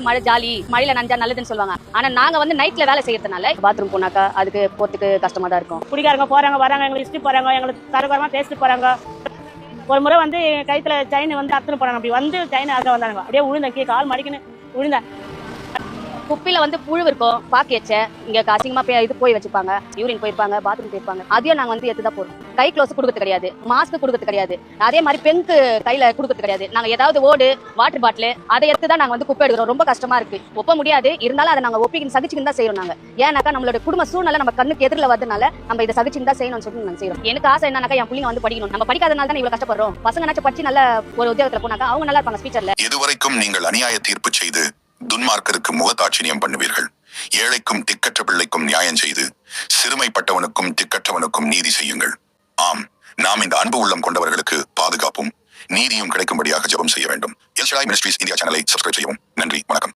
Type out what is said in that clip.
மழை ஜாலி, மழையில நனைஞ்சா நல்லதுன்னு சொல்லுவாங்க. ஆனா நாங்க வந்து நைட்ல வேலை செய்யறதுனால பாத்ரூம் போனாக்கா அதுக்கு போறதுக்கு கஷ்டமா தான் இருக்கும். குடிக்காரங்க போறாங்க வராங்க, எங்களை இஷ்டி போறாங்க, எங்களுக்கு தரக்குறமா பேசிட்டு போறாங்க. ஒரு முறை வந்து கைத்துல செயின் வந்து அத்துன்னு போறாங்க. அப்படி வந்து செயின் அங்க வந்தாங்க. அப்படியே விழுந்தேன், கால் மடிக்குன்னு விழுந்தேன். குப்பில வந்து புழு இருக்கும், பாக்கி வச்ச இங்க அசிங்கமா இது போய் வச்சுப்பாங்க, யூரின் போயிருப்பாங்க, பாத்ரூம் போயிருப்பாங்க. அதையும் நாங்க வந்து எடுத்துதான் போறோம். கை க்ளோஸ் கொடுக்கறது கிடையாது, மாஸ்க் கொடுக்கறது கிடையாது, அதே மாதிரி பெங்கு கையில கொடுக்கறது கிடையாது. நாங்க ஏதாவது ஓடு வாட்டர் பாட்டில் அதை எடுத்துதான் நாங்க வந்து குப்பை எடுக்கிறோம். ரொம்ப கஷ்டமா இருக்கு, ஒப்ப முடியாது. இருந்தாலும் அதை நாங்க ஒப்பிக்கின்னு சகிச்சுக்கின்னு தான் செய்யறோம். நாங்க ஏன்னாக்கா நம்மளோட குடும்ப சூழ்நிலை நம்ம கண்ணுக்கு எதிரில் வரதுனால நம்ம இதை சகிச்சுன்னு தான் செய்யணும்னு சொல்லிட்டு நாங்க செய்யறோம். எனக்கு ஆசை என்னன்னாக்கா என் பிள்ளைங்க வந்து படிக்கணும். நம்ம படிக்காதனால தான் இவ்வளவு கஷ்டப்படுறோம். பசங்கனாச்சும் படிச்சு நல்ல ஒரு உத்தியோகத்துல போனாக்கா அவங்க நல்லா இருப்பாங்க ஃபியூச்சர்ல. இதுவரைக்கும் நீங்கள் அநியாய தீர்ப்பு செய்து துன்மார்க்கருக்கு முகதாட்சிணியம் பண்ணுவீர்கள். ஏழைக்கும் திக்கற்ற பிள்ளைக்கும் நியாயம் செய்து சிறுமைப்பட்டவனுக்கும் திக்கற்றவனுக்கும் நீதி செய்யுங்கள். ஆம், நாம் இந்த அன்பு உள்ளம் கொண்டவர்களுக்கு பாதுகாப்பும் நீதியும் கிடைக்கும்படியாக ஜெபம் செய்ய வேண்டும். எல் ஷடாய் மினிஸ்ட்ரீஸ் இந்தியா சேனலை சப்ஸ்கிரைப் செய்யவும். நன்றி, வணக்கம்.